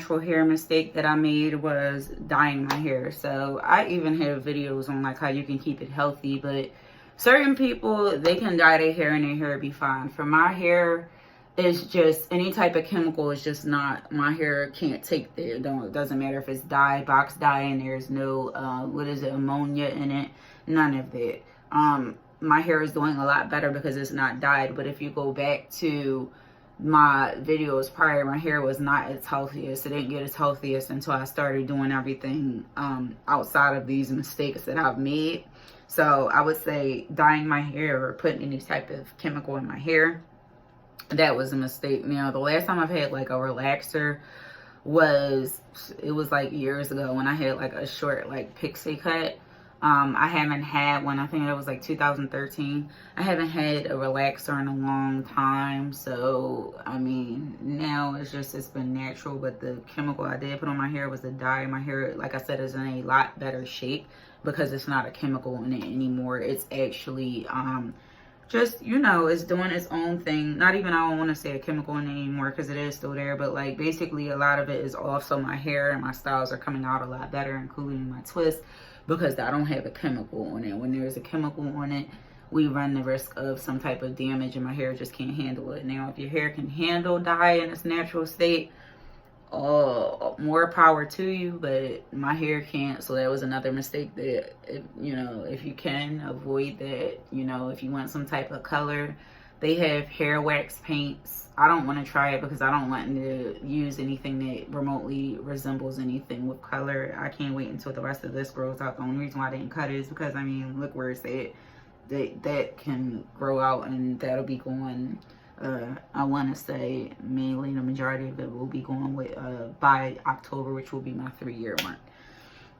natural hair mistake that I made was dyeing my hair. So I even have videos on like how you can keep it healthy, but certain people, they can dye their hair and their hair be fine. For my hair, it's just any type of chemical is just not, my hair can't take there. It doesn't matter if it's dye, box dye, and there's no ammonia in it, none of that. My hair is doing a lot better because it's not dyed. But if you go back to my videos prior, my hair was not its healthiest. It didn't get its healthiest until I started doing everything outside of these mistakes that I've made. So I would say dyeing my hair or putting any type of chemical in my hair, that was a mistake. Now, the last time I've had like a relaxer was like years ago when I had like a short like pixie cut. I haven't had one. I think it was like 2013. I haven't had a relaxer in a long time. So, I mean, now it's been natural. But the chemical I did put on my hair was the dye. My hair, like I said, is in a lot better shape because it's not a chemical in it anymore. It's actually, just, you know, it's doing its own thing. Not even, I don't want to say a chemical in it anymore because it is still there. But, like, basically a lot of it is off. So my hair and my styles are coming out a lot better, including my twist, because I don't have a chemical on it. When there's a chemical on it, we run the risk of some type of damage, and my hair just can't handle it. Now, if your hair can handle dye in its natural state, more power to you, but my hair can't. So that was another mistake that, you know, if you can avoid that, you know, if you want some type of color, they have hair wax paints. I don't want to try it because I don't want to use anything that remotely resembles anything with color. I can't wait until the rest of this grows out. The only reason why I didn't cut it is because, I mean, look where it's at. That can grow out, and that'll be going, I want to say mainly the majority of it will be going with by October, which will be my 3-year mark.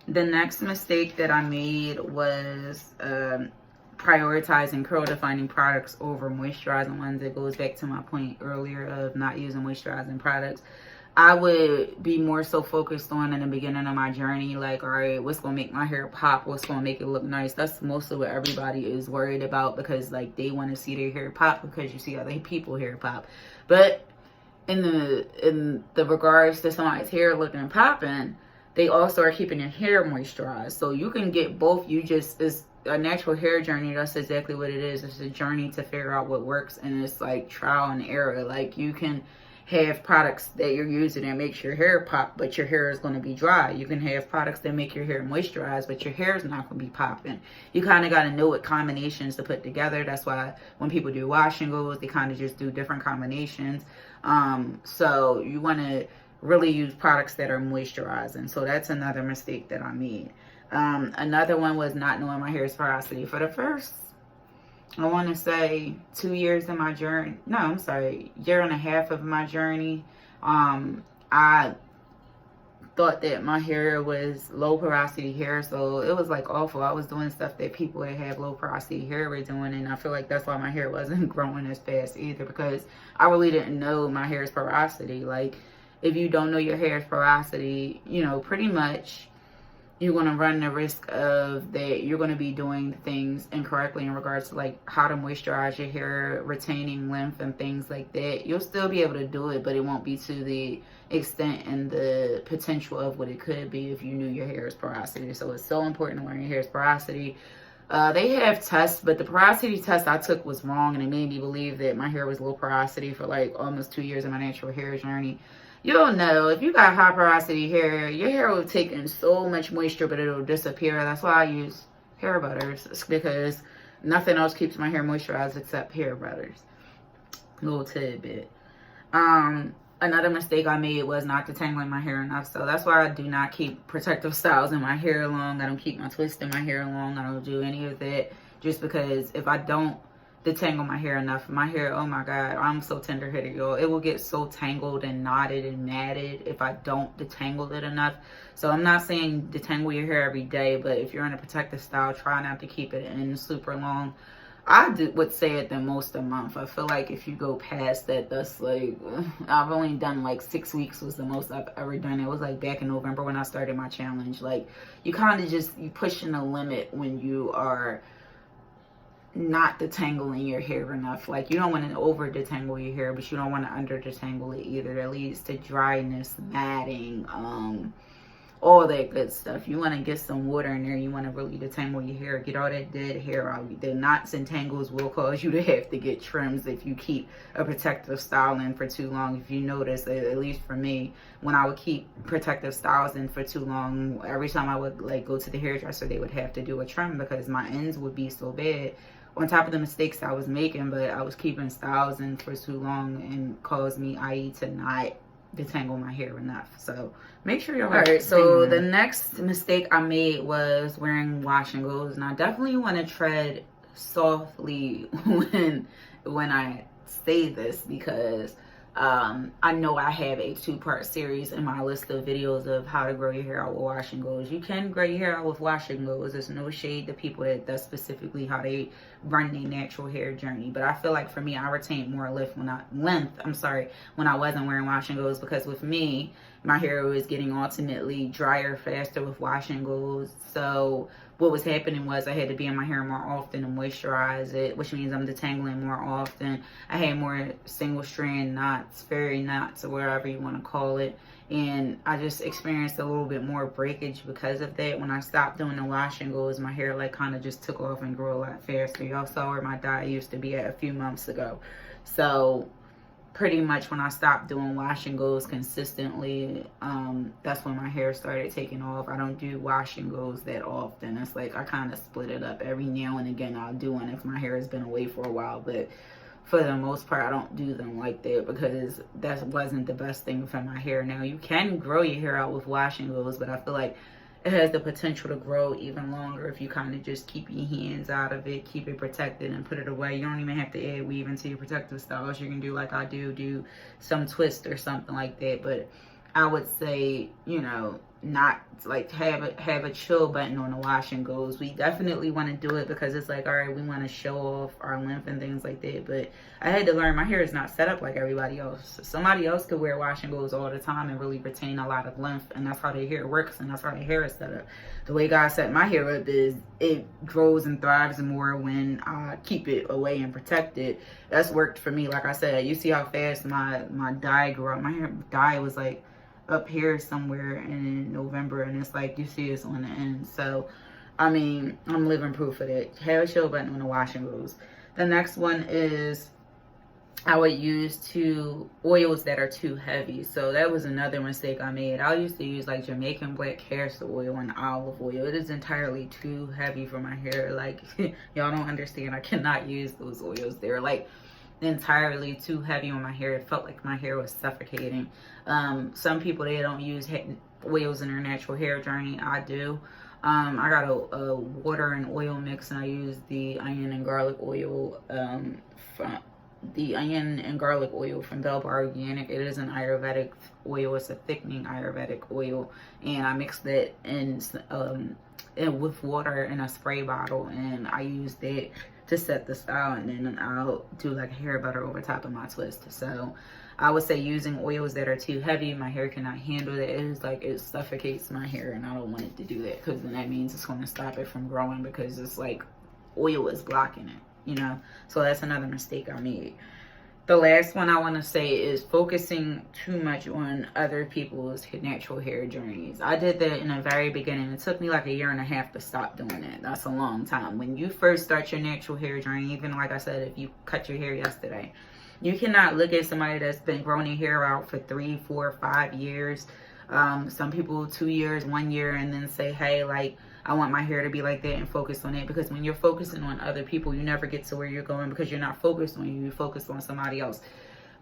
The next mistake that I made was prioritizing curl defining products over moisturizing ones. It goes back to my point earlier of not using moisturizing products. I would be more so focused on in the beginning of my journey, like, all right, what's going to make my hair pop? What's going to make it look nice? That's mostly what everybody is worried about, because like they want to see their hair pop because you see other people hair pop. But in the regards to somebody's hair looking popping, they also are keeping your hair moisturized. So you can get both. It's a natural hair journey. That's exactly what it is. It's a journey to figure out what works, and it's like trial and error. Like, you can have products that you're using that makes your hair pop, but your hair is going to be dry. You can have products that make your hair moisturized, but your hair is not going to be popping. You kind of got to know what combinations to put together. That's why when people do wash and goes, they kind of just do different combinations. So you want to really use products that are moisturizing. So that's another mistake that I made. Another one was not knowing my hair's porosity. For the first, I want to say 2 years in my journey. No, I'm sorry, year and a half of my journey. I thought that my hair was low porosity hair, so it was like awful. I was doing stuff that people that have low porosity hair were doing, and I feel like that's why my hair wasn't growing as fast either, because I really didn't know my hair's porosity. Like, if you don't know your hair's porosity, you know, pretty much you're going to run the risk of that you're going to be doing things incorrectly in regards to like how to moisturize your hair, retaining length and things like that. You'll still be able to do it, but it won't be to the extent and the potential of what it could be if you knew your hair's porosity. So it's so important to learn your hair's porosity. They have tests, but the porosity test I took was wrong, and it made me believe that my hair was low porosity for like almost 2 years of my natural hair journey. You'll know if you got high porosity hair, your hair will take in so much moisture, but it'll disappear. That's why I use hair butters, because nothing else keeps my hair moisturized except hair butters. Little tidbit. Another mistake I made was not detangling my hair enough. So that's why I do not keep protective styles in my hair long. I don't keep my twist in my hair long. I don't do any of that, just because if I don't detangle my hair enough, my hair, oh my god, I'm so tender-headed, y'all. It will get so tangled and knotted and matted if I don't detangle it enough. So I'm not saying detangle your hair every day, but if you're in a protective style, try not to keep it in super long. I would say at the most a month. I feel like if you go past that, that's like, I've only done like 6 weeks was the most I've ever done. It was like back in November when I started my challenge. Like, you kind of just, you pushing the limit when you are not detangling your hair enough. Like, you don't want to over detangle your hair, but you don't want to under detangle it either. That leads to dryness, matting, all that good stuff. You want to get some water in there. You want to really detangle your hair, get all that dead hair out. The knots and tangles will cause you to have to get trims if you keep a protective style in for too long. If you notice, at least for me, when I would keep protective styles in for too long, every time I would like go to the hairdresser, they would have to do a trim because my ends would be so bad, on top of the mistakes I was making. But I was keeping styles in for too long and caused me, i.e., to not detangle my hair enough. So make sure you're alright. So the next mistake I made was wearing wash and goes, and I definitely want to tread softly when I say this, because I know I have a 2-part series in my list of videos of how to grow your hair out with wash and goes. You can grow your hair out with wash and goes. There's no shade to people that's specifically how they run their natural hair journey. But I feel like for me, I retained more length when I wasn't wearing wash and goes, because with me, my hair was getting ultimately drier faster with wash and goes. So what was happening was I had to be in my hair more often to moisturize it, which means I'm detangling more often. I had more single strand knots, fairy knots, or whatever you want to call it. And I just experienced a little bit more breakage because of that. When I stopped doing the wash and goes, my hair like kind of just took off and grew a lot faster. Y'all saw where my dye used to be at a few months ago. So pretty much when I stopped doing wash and goes consistently, that's when my hair started taking off. I don't do wash and goes that often. It's like I kind of split it up. Every now and again I'll do one if my hair has been away for a while, but for the most part I don't do them like that, because that wasn't the best thing for my hair. Now, you can grow your hair out with wash and goes, but I feel like it has the potential to grow even longer if you kind of just keep your hands out of it, keep it protected, and put it away. You don't even have to add weave into your protective styles. You can do like I do some twist or something like that. But I would say, you know, not like have a chill button on the wash and goes. We definitely want to do it because it's like, all right, we want to show off our length and things like that. But I had to learn my hair is not set up like everybody else. Somebody else could wear wash and goes all the time and really retain a lot of length, and that's how their hair works, and that's how their hair is set up. The way God set my hair up is it grows and thrives more when I keep it away and protect it. That's worked for me. Like I said, you see how fast my dye grew up. My hair dye was like up here somewhere in November, and it's like you see it's on the end. So I mean, I'm living proof of that. Have a chill button on the wash and goes. The next one is I would use oils that are too heavy. So that was another mistake I made. I used to use like Jamaican black castor oil and olive oil. It is entirely too heavy for my hair. Like, y'all don't understand. I cannot use those oils. They're like entirely too heavy on my hair. It felt like my hair was suffocating. Some people, they don't use oils in their natural hair journey. I do. I got a water and oil mix, and I use the onion and garlic oil from Bell Bar Organic. It is an Ayurvedic oil. It's a thickening Ayurvedic oil, and I mixed that in with water in a spray bottle, and I used that to set the style, and then I'll do like a hair butter over top of my twist. So I would say using oils that are too heavy, my hair cannot handle that. It is like it suffocates my hair, and I don't want it to do that, because then that means it's going to stop it from growing, because it's like oil is blocking it, you know. So that's another mistake I made. The last one I want to say is focusing too much on other people's natural hair journeys. I did that in the very beginning. It took me like 1.5 years to stop doing it. That's a long time. When you first start your natural hair journey, even like I said, if you cut your hair yesterday, you cannot look at somebody that's been growing their hair out for 3, 4, 5 years. Some people 2 years, 1 year, and then say, hey, like, I want my hair to be like that, and focus on it. Because when you're focusing on other people, you never get to where you're going, because you're not focused on you. You're focused on somebody else.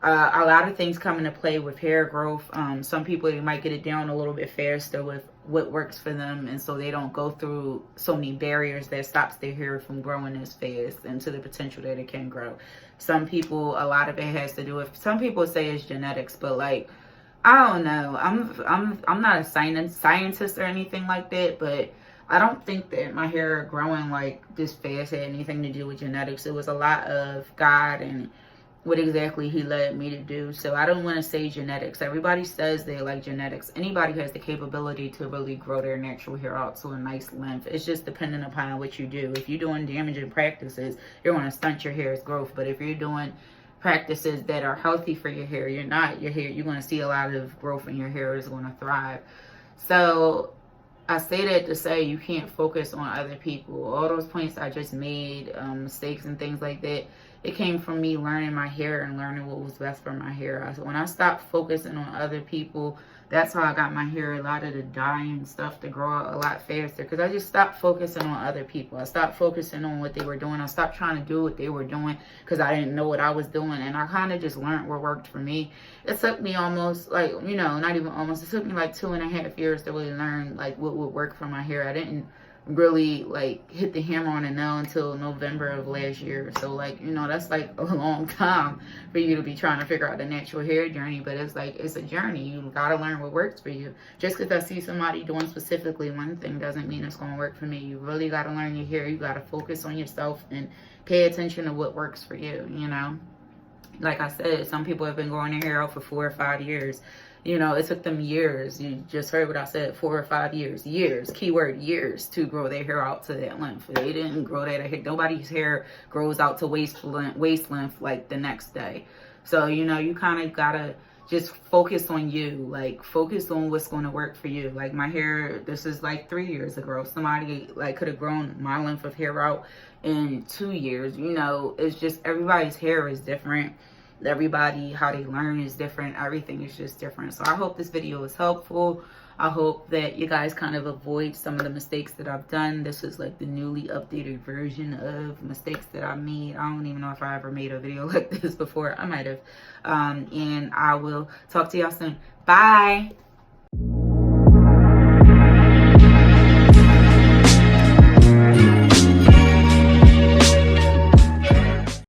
A lot of things come into play with hair growth. Some people, they might get it down a little bit faster with what works for them, and so they don't go through so many barriers that stops their hair from growing as fast and to the potential that it can grow. Some people, a lot of it has to do with, some people say it's genetics, but like, I don't know. I'm not a scientist or anything like that, but I don't think that my hair growing like this fast had anything to do with genetics. It was a lot of God and what exactly he led me to do. So I don't want to say genetics. Everybody says they like genetics. Anybody has the capability to really grow their natural hair out to a nice length. It's just dependent upon what you do. If you're doing damaging practices, you're going to stunt your hair's growth. But if you're doing practices that are healthy for your hair, you're going to see a lot of growth, and your hair is going to thrive. So I say that to say you can't focus on other people. All those points I just made, mistakes and things like that, it came from me learning my hair and learning what was best for my hair. When I stopped focusing on other people, that's how I got my hair, a lot of the dyeing stuff, to grow out a lot faster. Because I just stopped focusing on other people. I stopped focusing on what they were doing. I stopped trying to do what they were doing because I didn't know what I was doing. And I kind of just learned what worked for me. It took me almost, like, you know, not even almost, it took me like 2.5 years to really learn, like, what would work for my hair. I didn't really, like, hit the hammer on the nail until November of last year. So, like, you know, that's like a long time for you to be trying to figure out the natural hair journey. But it's like, it's a journey. You gotta learn what works for you. Just because I see somebody doing specifically one thing doesn't mean it's gonna work for me. You really gotta learn your hair. You gotta focus on yourself and pay attention to what works for you, you know. Like I said, some people have been growing their hair out for 4 or 5 years. You know, it took them years. You just heard what I said, 4 or 5 years. Years, keyword years, to grow their hair out to that length. They didn't grow that hair. Nobody's hair grows out to waist length like the next day. So, you know, you kind of gotta just focus on you. Like, focus on what's going to work for you. Like, my hair, this is like 3 years ago. Somebody, like, could have grown my length of hair out in 2 years. You know, it's just, everybody's hair is different. Everybody, how they learn is different. Everything is just different. So I hope this video was helpful. I hope that you guys kind of avoid some of the mistakes that I've done. This is like the newly updated version of mistakes that I made. I don't even know if I ever made a video like this before. I might have. And I will talk to y'all soon. Bye.